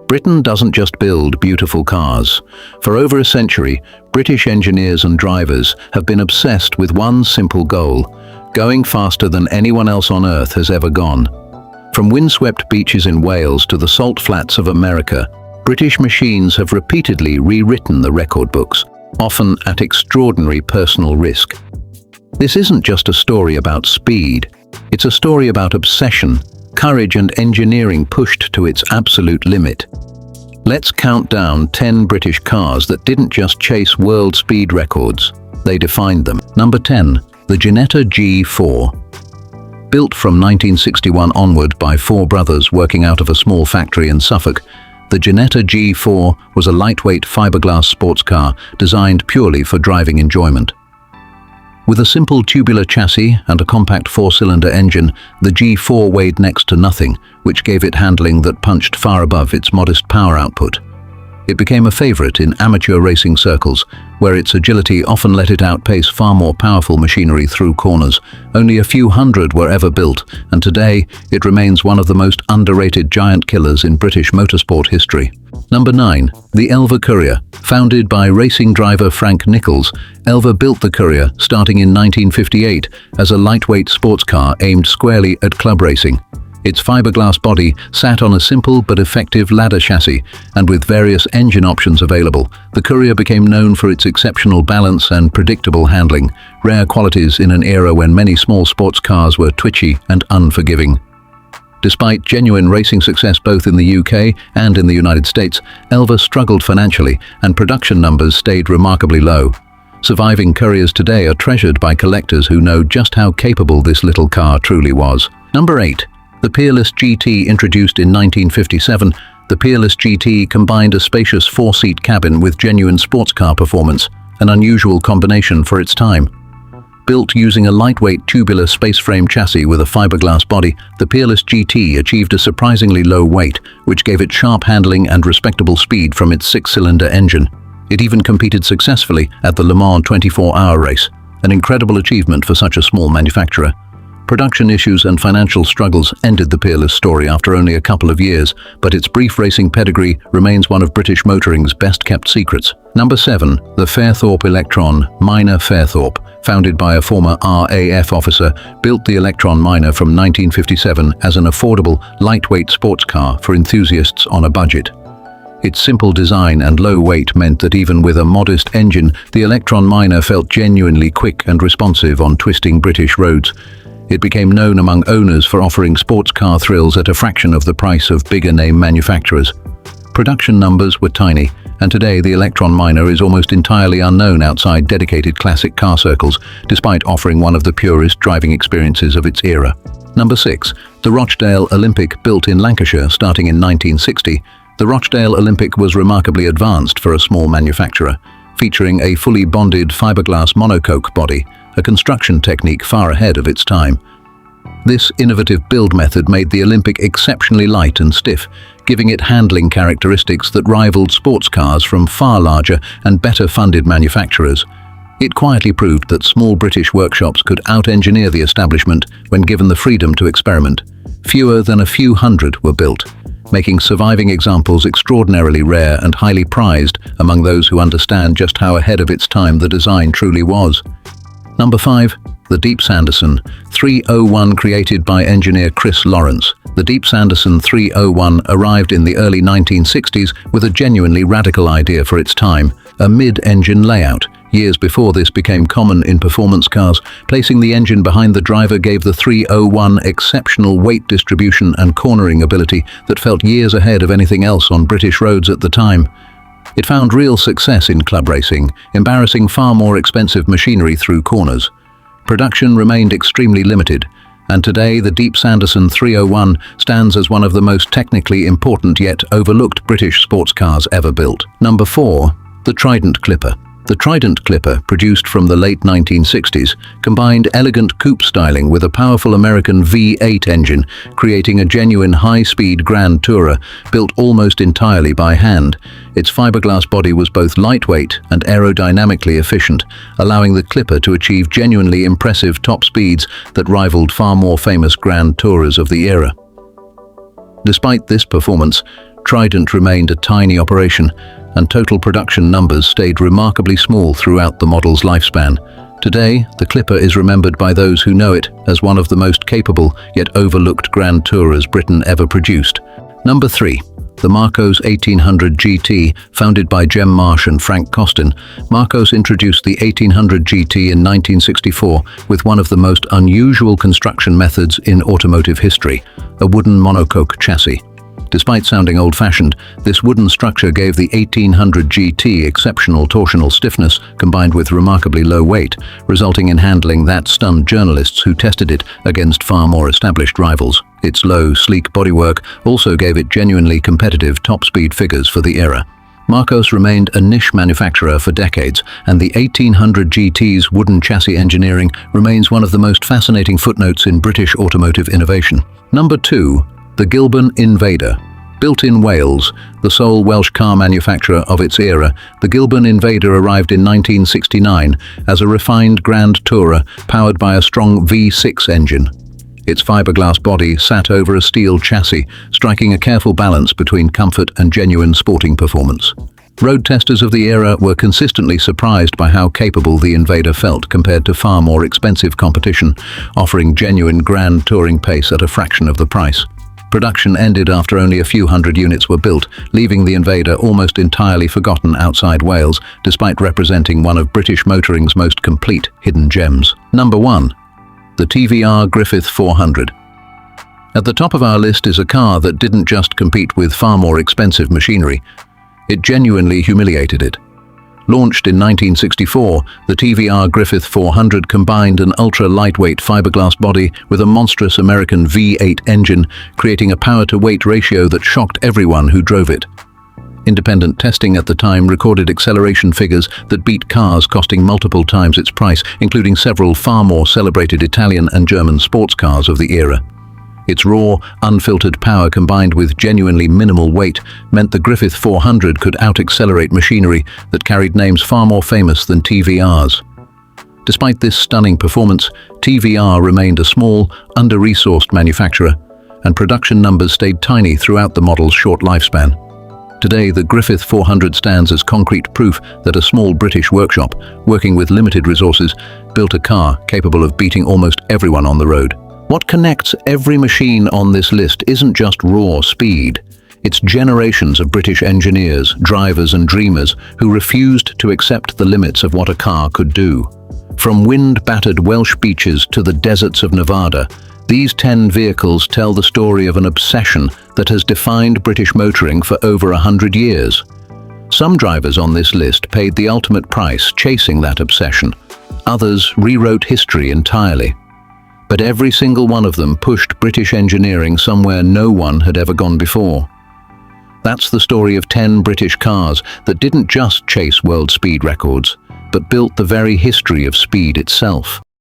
Britain doesn't just build beautiful cars. For over a century, British engineers and drivers have been obsessed with one simple goal: going faster than anyone else on Earth has ever gone. From windswept beaches in Wales to the salt flats of America, British machines have repeatedly rewritten the record books, often at extraordinary personal risk. This isn't just a story about speed, it's a story about obsession, courage and engineering pushed to its absolute limit. Let's count down 10 British cars that didn't just chase world speed records, they defined them. Number 10. The Ginetta G4. Built from 1961 onward by four brothers working out of a small factory in Suffolk, the Ginetta G4 was a lightweight fiberglass sports car designed purely for driving enjoyment. With a simple tubular chassis and a compact four-cylinder engine, the G4 weighed next to nothing, which gave it handling that punched far above its modest power output. It became a favorite in amateur racing circles, where its agility often let it outpace far more powerful machinery through corners. Only a few hundred were ever built, and today it remains one of the most underrated giant killers in British motorsport history. Number 9. The Elva Courier. Founded by racing driver Frank Nichols, Elva built the Courier starting in 1958 as a lightweight sports car aimed squarely at club racing. Its fiberglass body sat on a simple but effective ladder chassis, and with various engine options available, the Courier became known for its exceptional balance and predictable handling, rare qualities in an era when many small sports cars were twitchy and unforgiving. Despite genuine racing success both in the UK and in the United States, Elva struggled financially and production numbers stayed remarkably low. Surviving Couriers today are treasured by collectors who know just how capable this little car truly was. Number 8. The Peerless GT. Introduced in 1957, the Peerless GT combined a spacious four-seat cabin with genuine sports car performance, an unusual combination for its time. Built using a lightweight tubular space-frame chassis with a fiberglass body, the Peerless GT achieved a surprisingly low weight, which gave it sharp handling and respectable speed from its six-cylinder engine. It even competed successfully at the Le Mans 24-hour race, an incredible achievement for such a small manufacturer. Production issues and financial struggles ended the Peerless story after only a couple of years, but its brief racing pedigree remains one of British motoring's best-kept secrets. Number 7. The Fairthorpe Electron. Minor Fairthorpe, founded by a former RAF officer, built the Electron Minor from 1957 as an affordable, lightweight sports car for enthusiasts on a budget. Its simple design and low weight meant that even with a modest engine, the Electron Minor felt genuinely quick and responsive on twisting British roads. It became known among owners for offering sports car thrills at a fraction of the price of bigger-name manufacturers. Production numbers were tiny, and today the Electron Minor is almost entirely unknown outside dedicated classic car circles, despite offering one of the purest driving experiences of its era. Number 6. The Rochdale Olympic. Built in Lancashire starting in 1960, the Rochdale Olympic was remarkably advanced for a small manufacturer, featuring a fully bonded fiberglass monocoque body, a construction technique far ahead of its time. This innovative build method made the Olympic exceptionally light and stiff, giving it handling characteristics that rivaled sports cars from far larger and better-funded manufacturers. It quietly proved that small British workshops could out-engineer the establishment when given the freedom to experiment. Fewer than a few hundred were built, making surviving examples extraordinarily rare and highly prized among those who understand just how ahead of its time the design truly was. Number 5. The Deep Sanderson 301. Created by engineer Chris Lawrence, the Deep Sanderson 301 arrived in the early 1960s with a genuinely radical idea for its time, a mid-engine layout. Years before this became common in performance cars, placing the engine behind the driver gave the 301 exceptional weight distribution and cornering ability that felt years ahead of anything else on British roads at the time. It found real success in club racing, embarrassing far more expensive machinery through corners. Production remained extremely limited, and today the Deep Sanderson 301 stands as one of the most technically important yet overlooked British sports cars ever built. Number 4. The Trident Clipper. The Trident Clipper, produced from the late 1960s, combined elegant coupe styling with a powerful American V8 engine, creating a genuine high-speed Grand Tourer built almost entirely by hand. Its fiberglass body was both lightweight and aerodynamically efficient, allowing the Clipper to achieve genuinely impressive top speeds that rivaled far more famous Grand Tourers of the era. Despite this performance, Trident remained a tiny operation, and total production numbers stayed remarkably small throughout the model's lifespan. Today, the Clipper is remembered by those who know it as one of the most capable yet overlooked Grand Tourers Britain ever produced. Number 3. The Marcos 1800 GT, founded by Jem Marsh and Frank Costin. Marcos introduced the 1800 GT in 1964 with one of the most unusual construction methods in automotive history, a wooden monocoque chassis. Despite sounding old-fashioned, this wooden structure gave the 1800 GT exceptional torsional stiffness combined with remarkably low weight, resulting in handling that stunned journalists who tested it against far more established rivals. Its low, sleek bodywork also gave it genuinely competitive top-speed figures for the era. Marcos remained a niche manufacturer for decades, and the 1800 GT's wooden chassis engineering remains one of the most fascinating footnotes in British automotive innovation. Number 2. The Gilbern Invader. Built in Wales, the sole Welsh car manufacturer of its era, the Gilbern Invader arrived in 1969 as a refined Grand Tourer powered by a strong V6 engine. Its fiberglass body sat over a steel chassis, striking a careful balance between comfort and genuine sporting performance. Road testers of the era were consistently surprised by how capable the Invader felt compared to far more expensive competition, offering genuine grand touring pace at a fraction of the price. Production ended after only a few hundred units were built, leaving the Invader almost entirely forgotten outside Wales, despite representing one of British motoring's most complete hidden gems. Number 1. The TVR Griffith 400. At the top of our list is a car that didn't just compete with far more expensive machinery, it genuinely humiliated it. Launched in 1964, the TVR Griffith 400 combined an ultra-lightweight fiberglass body with a monstrous American V8 engine, creating a power-to-weight ratio that shocked everyone who drove it. Independent testing at the time recorded acceleration figures that beat cars costing multiple times its price, including several far more celebrated Italian and German sports cars of the era. Its raw, unfiltered power combined with genuinely minimal weight meant the Griffith 400 could out-accelerate machinery that carried names far more famous than TVR's. Despite this stunning performance, TVR remained a small, under-resourced manufacturer, and production numbers stayed tiny throughout the model's short lifespan. Today, the Griffith 400 stands as concrete proof that a small British workshop, working with limited resources, built a car capable of beating almost everyone on the road. What connects every machine on this list isn't just raw speed. It's generations of British engineers, drivers and dreamers who refused to accept the limits of what a car could do. From wind-battered Welsh beaches to the deserts of Nevada, these 10 vehicles tell the story of an obsession that has defined British motoring for over 100 years. Some drivers on this list paid the ultimate price chasing that obsession. Others rewrote history entirely. But every single one of them pushed British engineering somewhere no one had ever gone before. That's the story of 10 British cars that didn't just chase world speed records, but built the very history of speed itself.